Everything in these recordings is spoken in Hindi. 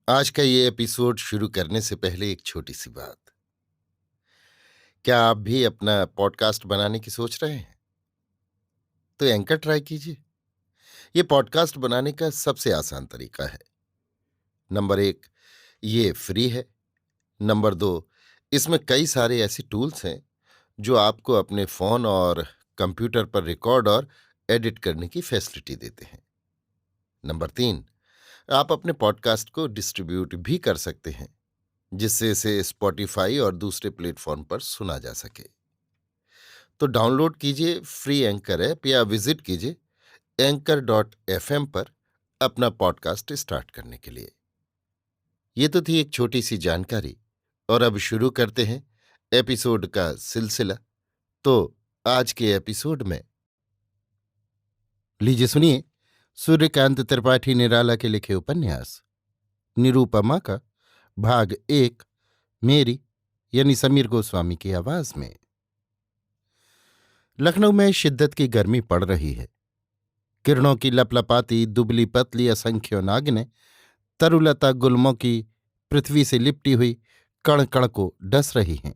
आज का ये एपिसोड शुरू करने से पहले एक छोटी सी बात। क्या आप भी अपना पॉडकास्ट बनाने की सोच रहे हैं? तो एंकर ट्राई कीजिए। ये पॉडकास्ट बनाने का सबसे आसान तरीका है। नंबर एक, ये फ्री है। नंबर दो, इसमें कई सारे ऐसे टूल्स हैं जो आपको अपने फोन और कंप्यूटर पर रिकॉर्ड और एडिट करने की फैसिलिटी देते हैं। नंबर तीन, आप अपने पॉडकास्ट को डिस्ट्रीब्यूट भी कर सकते हैं, जिससे इसे स्पॉटिफाई और दूसरे प्लेटफॉर्म पर सुना जा सके। तो डाउनलोड कीजिए फ्री एंकर ऐप या विजिट कीजिए anchor.fm पर अपना पॉडकास्ट स्टार्ट करने के लिए। ये तो थी एक छोटी सी जानकारी, और अब शुरू करते हैं एपिसोड का सिलसिला। तो आज के एपिसोड में लीजिए सुनिए सूर्यकांत त्रिपाठी निराला के लिखे उपन्यास निरूपमा का भाग एक, मेरी यानी समीर गोस्वामी की आवाज में। लखनऊ में शिद्दत की गर्मी पड़ रही है। किरणों की लपलपाती दुबली पतली असंख्य नागिनें तरुलता गुल्मों की पृथ्वी से लिपटी हुई कण कण को डस रही हैं।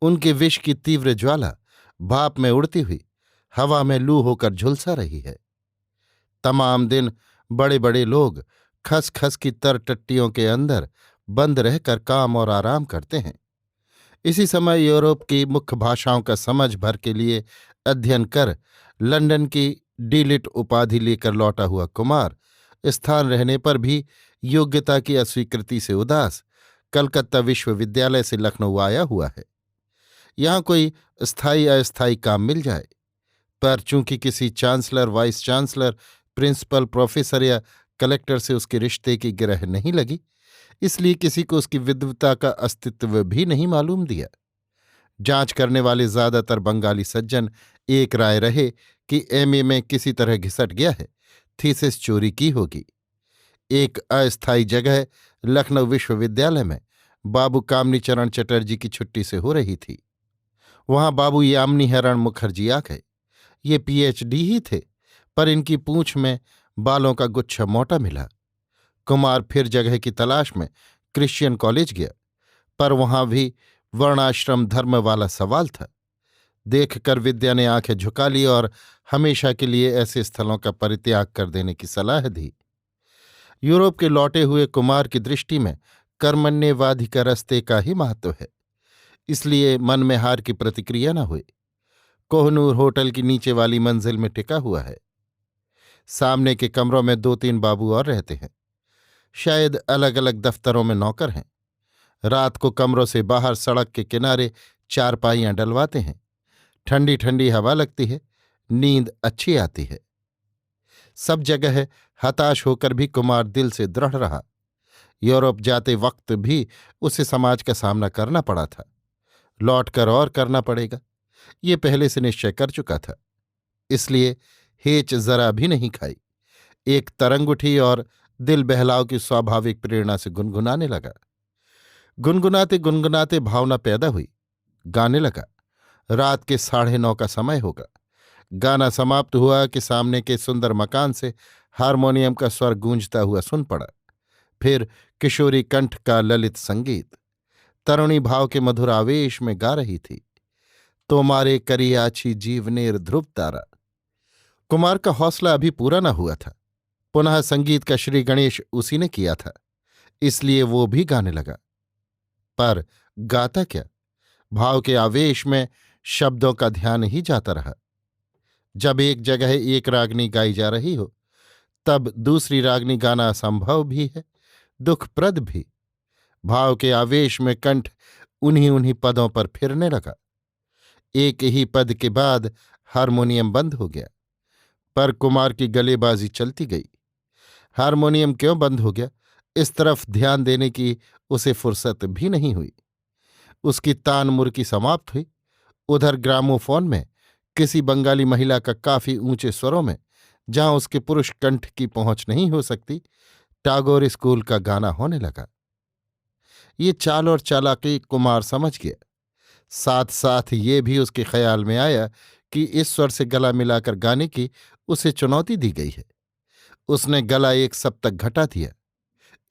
उनके विष की तीव्र ज्वाला भाप में उड़ती हुई हवा में लू होकर झुलसा रही है। तमाम दिन बड़े बड़े लोग खस खस की तरटट्टियों के अंदर बंद रहकर काम और आराम करते हैं। इसी समय यूरोप की मुख्य भाषाओं का समझ भर के लिए अध्ययन कर लंदन की डीलिट उपाधि लेकर लौटा हुआ कुमार स्थान रहने पर भी योग्यता की अस्वीकृति से उदास कलकत्ता विश्वविद्यालय से लखनऊ आया हुआ है। यहाँ कोई स्थायी अस्थायी काम मिल जाए, पर चूंकि किसी chancellor, vice chancellor, principal, professor या कलेक्टर से उसके रिश्ते की गिरह नहीं लगी, इसलिए किसी को उसकी विद्वता का अस्तित्व भी नहीं मालूम दिया। जांच करने वाले ज्यादातर बंगाली सज्जन एक राय रहे कि एमए में किसी तरह घिसट गया है, थीसिस चोरी की होगी। एक अस्थायी जगह लखनऊ विश्वविद्यालय में बाबू कामनी चरण चटर्जी की छुट्टी से हो रही थी। वहां बाबू यामिनी हरण मुखर्जी आ गए। ये पीएचडी ही थे, पर इनकी पूंछ में बालों का गुच्छा मोटा मिला। कुमार फिर जगह की तलाश में क्रिश्चियन कॉलेज गया, पर वहां भी वर्णाश्रम धर्म वाला सवाल था। देखकर विद्या ने आंखें झुका ली और हमेशा के लिए ऐसे स्थलों का परित्याग कर देने की सलाह दी। यूरोप के लौटे हुए कुमार की दृष्टि में कर्मण्यवादी का रस्ते का ही महत्व है, इसलिए मन में हार की प्रतिक्रिया न हुई। कोहनूर होटल की नीचे वाली मंजिल में टिका हुआ है। सामने के कमरों में दो तीन बाबू और रहते हैं, शायद अलग अलग दफ्तरों में नौकर हैं। रात को कमरों से बाहर सड़क के किनारे चारपाइयां डलवाते हैं। ठंडी ठंडी हवा लगती है, नींद अच्छी आती है। सब जगह हताश होकर भी कुमार दिल से दृढ़ रहा। यूरोप जाते वक्त भी उसे समाज का सामना करना पड़ा था, लौटकर और करना पड़ेगा, ये पहले से निश्चय कर चुका था। इसलिए हेच जरा भी नहीं खाई। एक तरंग उठी और दिल बहलाव की स्वाभाविक प्रेरणा से गुनगुनाने लगा। गुनगुनाते गुनगुनाते भावना पैदा हुई, गाने लगा। रात के 9:30 का समय होगा। गाना समाप्त हुआ कि सामने के सुंदर मकान से हारमोनियम का स्वर गूंजता हुआ सुन पड़ा। फिर किशोरी कंठ का ललित संगीत तरुणी भाव के मधुर आवेश में गा रही थी, तोमारे करियाछी जीवनेर ध्रुव तारा। कुमार का हौसला अभी पूरा न हुआ था। पुनः संगीत का श्री गणेश उसी ने किया था, इसलिए वो भी गाने लगा। पर गाता क्या, भाव के आवेश में शब्दों का ध्यान ही जाता रहा। जब एक जगह एक रागनी गाई जा रही हो, तब दूसरी रागनी गाना असंभव भी है, दुखप्रद भी। भाव के आवेश में कंठ उन्हीं उन्हीं पदों पर फिरने लगा। एक ही पद के बाद हारमोनियम बंद हो गया, पर कुमार की गलेबाजी चलती गई। हारमोनियम क्यों बंद हो गया, इस तरफ ध्यान देने की उसे फुर्सत भी नहीं हुई। उसकी तान मुर्की समाप्त हुई। उधर ग्रामोफोन में किसी बंगाली महिला का काफी ऊंचे स्वरों में, जहां उसके पुरुष कंठ की पहुंच नहीं हो सकती, टागोर स्कूल का गाना होने लगा। ये चाल और चालाकी कुमार समझ गया। साथ साथ ये भी उसके ख्याल में आया कि इस स्वर से गला मिलाकर गाने की उसे चुनौती दी गई है। उसने गला एक सप्तक घटा दिया।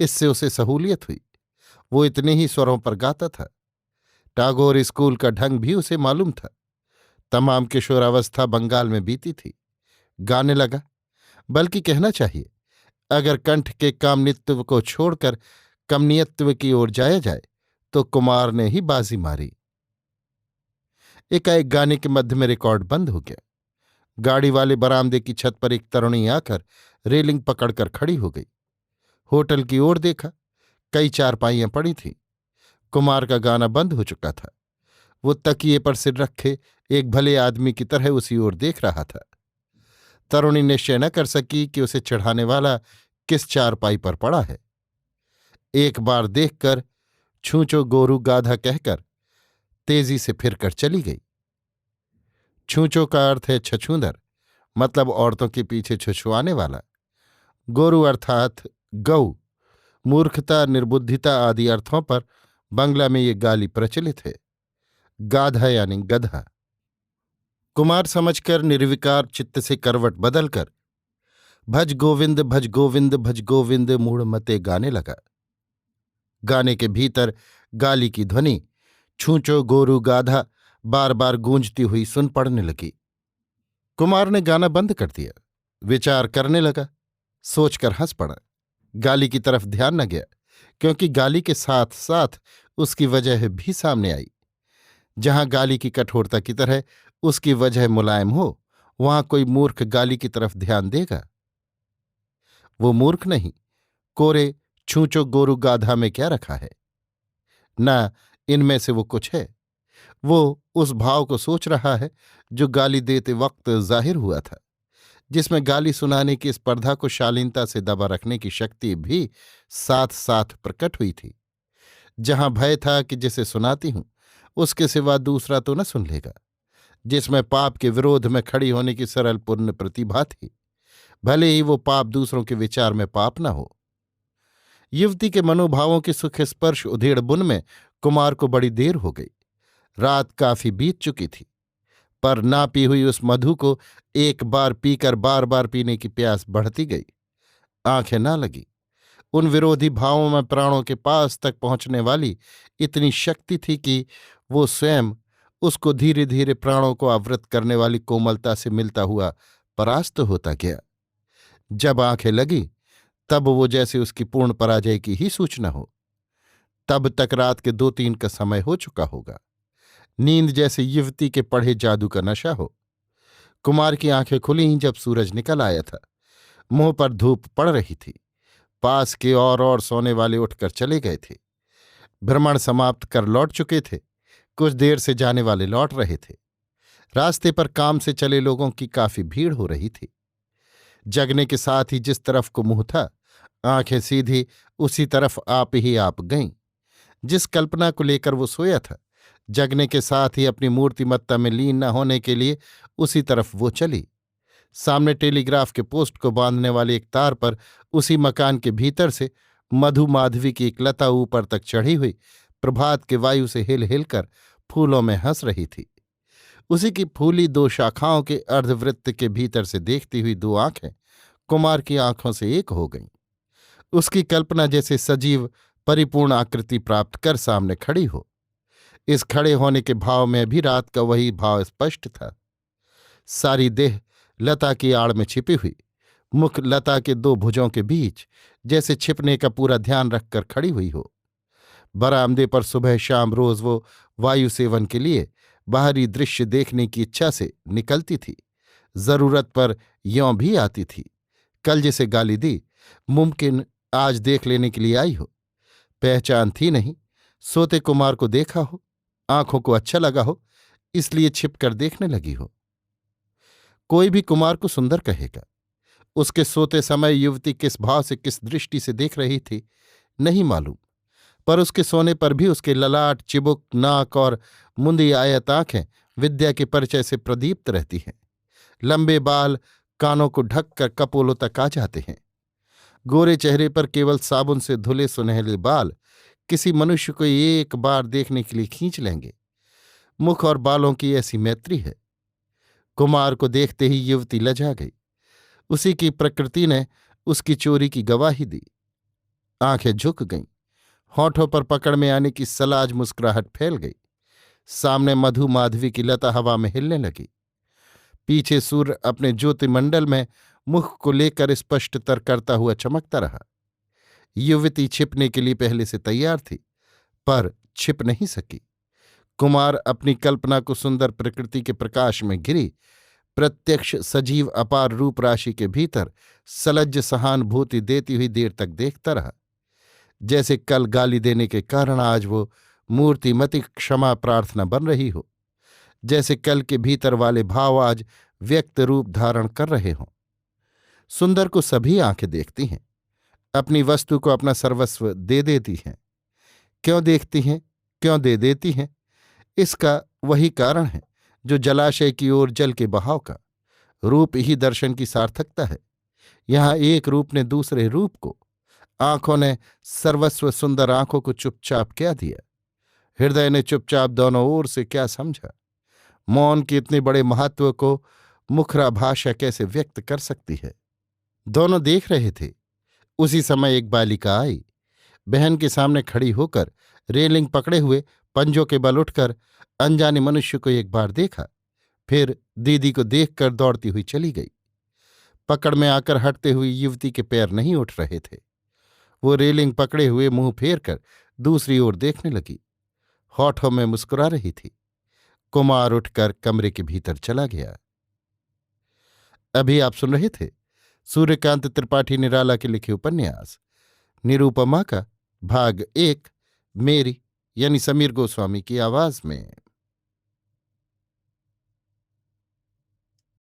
इससे उसे सहूलियत हुई। वो इतने ही स्वरों पर गाता था। टैगोर स्कूल का ढंग भी उसे मालूम था। तमाम किशोरावस्था बंगाल में बीती थी। गाने लगा, बल्कि कहना चाहिए, अगर कंठ के कामनित्व को छोड़कर कमनीयत्व की ओर जाया जाए तो कुमार ने ही बाजी मारी। एकाएक गाने के मध्य में रिकॉर्ड बंद हो गया। गाड़ी वाले बरामदे की छत पर एक तरुणी आकर रेलिंग पकड़कर खड़ी हो गई। होटल की ओर देखा, कई चारपाइयां पड़ी थीं। कुमार का गाना बंद हो चुका था। वो तकिए पर सिर रखे एक भले आदमी की तरह उसी ओर देख रहा था। तरुणी निश्चय न कर सकी कि उसे चढ़ाने वाला किस चारपाई पर पड़ा है। एक बार देखकर छूंचो गोरू गाधा कहकर तेजी से फिरकर चली गई। छूंचो का अर्थ है छछूंदर, मतलब औरतों के पीछे छुछुआने वाला। गोरू अर्थात गऊ। मूर्खता, निर्बुद्धिता आदि अर्थों पर बंगला में ये गाली प्रचलित है। गाधा यानी गधा। कुमार समझकर निर्विकार चित्त से करवट बदलकर भज गोविंद भज गोविंद भज गोविंद मूढ़मते गाने लगा। गाने के भीतर गाली की ध्वनि छूंचो गोरू गाधा बार बार गूंजती हुई सुन पड़ने लगी। कुमार ने गाना बंद कर दिया। विचार करने लगा। सोचकर हंस पड़ा। गाली की तरफ ध्यान न गया, क्योंकि गाली के साथ साथ उसकी वजह भी सामने आई। जहां गाली की कठोरता की तरह उसकी वजह मुलायम हो, वहां कोई मूर्ख गाली की तरफ ध्यान देगा? वो मूर्ख नहीं। कोरे छूंचो गोरू गाधा में क्या रखा है? न इनमें से वो कुछ है। वो उस भाव को सोच रहा है जो गाली देते वक्त जाहिर हुआ था, जिसमें गाली सुनाने की स्पर्धा को शालीनता से दबा रखने की शक्ति भी साथ साथ प्रकट हुई थी। जहां भय था कि जिसे सुनाती हूं उसके सिवा दूसरा तो न सुन लेगा। जिसमें पाप के विरोध में खड़ी होने की सरल पूर्ण प्रतिभा थी, भले ही वो पाप दूसरों के विचार में पाप न हो। युवती के मनोभावों के सुख स्पर्श उधेड़ बुन में कुमार को बड़ी देर हो गई। रात काफी बीत चुकी थी, पर ना पी हुई उस मधु को एक बार पीकर बार बार पीने की प्यास बढ़ती गई। आंखें ना लगी। उन विरोधी भावों में प्राणों के पास तक पहुंचने वाली इतनी शक्ति थी कि वो स्वयं उसको धीरे धीरे प्राणों को आवृत करने वाली कोमलता से मिलता हुआ परास्त होता गया। जब आंखें लगी तब वो जैसे उसकी पूर्ण पराजय की ही सूचना हो। तब तक रात के 2-3 का समय हो चुका होगा। नींद जैसे युवती के पढ़े जादू का नशा हो। कुमार की आंखें खुली ही जब सूरज निकल आया था। मुंह पर धूप पड़ रही थी। पास के और सोने वाले उठकर चले गए थे। भ्रमण समाप्त कर लौट चुके थे। कुछ देर से जाने वाले लौट रहे थे। रास्ते पर काम से चले लोगों की काफी भीड़ हो रही थी। जगने के साथ ही जिस तरफ को मुंह था, आंखें सीधी उसी तरफ आप ही आप गईं। जिस कल्पना को लेकर वो सोया था, जगने के साथ ही अपनी मूर्तिमत्ता में लीन न होने के लिए उसी तरफ वो चली। सामने टेलीग्राफ के पोस्ट को बांधने वाले एक तार पर उसी मकान के भीतर से मधु माधवी की एक लता ऊपर तक चढ़ी हुई प्रभात के वायु से हिल हिलकर फूलों में हंस रही थी। उसी की फूली 2 शाखाओं के अर्धवृत्त के भीतर से देखती हुई 2 आंखें कुमार की आंखों से एक हो गईं। उसकी कल्पना जैसे सजीव परिपूर्ण आकृति प्राप्त कर सामने खड़ी हो। इस खड़े होने के भाव में भी रात का वही भाव स्पष्ट था। सारी देह लता की आड़ में छिपी हुई, मुख लता के 2 भुजों के बीच जैसे छिपने का पूरा ध्यान रखकर खड़ी हुई हो। बरामदे पर सुबह शाम रोज वो वायु सेवन के लिए बाहरी दृश्य देखने की इच्छा से निकलती थी। जरूरत पर यों भी आती थी। कल जिसे गाली दी, मुमकिन आज देख लेने के लिए आई हो। पहचान थी नहीं, सोते कुमार को देखा हो, आंखों को अच्छा लगा हो, इसलिए छिपकर देखने लगी हो। कोई भी कुमार को सुंदर कहेगा। उसके सोते समय युवती किस भाव से किस दृष्टि से देख रही थी नहीं मालूम, पर उसके सोने पर भी उसके ललाट, चिबुक, नाक और मुंदी आयत आंखें विद्या के परिचय से प्रदीप्त रहती हैं। लंबे बाल कानों को ढककर कपोलों तक आ जाते हैं। गोरे चेहरे पर केवल साबुन से धुले सुनहले बाल किसी मनुष्य को एक बार देखने के लिए खींच लेंगे। मुख और बालों की ऐसी मैत्री है। कुमार को देखते ही युवती लजा गई। उसी की प्रकृति ने उसकी चोरी की गवाही दी। आंखें झुक गईं। होठों पर पकड़ में आने की सलाज मुस्कुराहट फैल गई। सामने मधु माधवी की लता हवा में हिलने लगी। पीछे सूर्य अपने ज्योतिमंडल में मुख को लेकर स्पष्टतर करता हुआ चमकता रहा। युवती छिपने के लिए पहले से तैयार थी, पर छिप नहीं सकी। कुमार अपनी कल्पना को सुंदर प्रकृति के प्रकाश में घिरी प्रत्यक्ष सजीव अपार रूप राशि के भीतर सलज्ज सहानुभूति देती हुई देर तक देखता रहा। जैसे कल गाली देने के कारण आज वो मूर्तिमती क्षमा प्रार्थना बन रही हो, जैसे कल के भीतर वाले भाव आज व्यक्त रूप धारण कर रहे हों। सुंदर को सभी आंखें देखती हैं, अपनी वस्तु को अपना सर्वस्व दे देती हैं। क्यों देखती हैं, क्यों दे देती हैं? इसका वही कारण है जो जलाशय की ओर जल के बहाव का। रूप ही दर्शन की सार्थकता है। यहां एक रूप ने दूसरे रूप को, आंखों ने सर्वस्व सुंदर आंखों को चुपचाप क्या दिया, हृदय ने चुपचाप दोनों ओर से क्या समझा। मौन के इतने बड़े महत्व को मुखरा भाषा कैसे व्यक्त कर सकती है? दोनों देख रहे थे। उसी समय एक बालिका आई। बहन के सामने खड़ी होकर रेलिंग पकड़े हुए पंजों के बल उठकर अनजाने मनुष्य को एक बार देखा, फिर दीदी को देखकर दौड़ती हुई चली गई। पकड़ में आकर हटते हुए युवती के पैर नहीं उठ रहे थे। वो रेलिंग पकड़े हुए मुंह फेर कर दूसरी ओर देखने लगी। होठों में मुस्कुरा रही थी। कुमार उठकर कमरे के भीतर चला गया। अभी आप सुन रहे थे सूर्यकांत त्रिपाठी निराला के लिखे उपन्यास निरूपमा का भाग 1, मेरी यानी समीर गोस्वामी की आवाज में।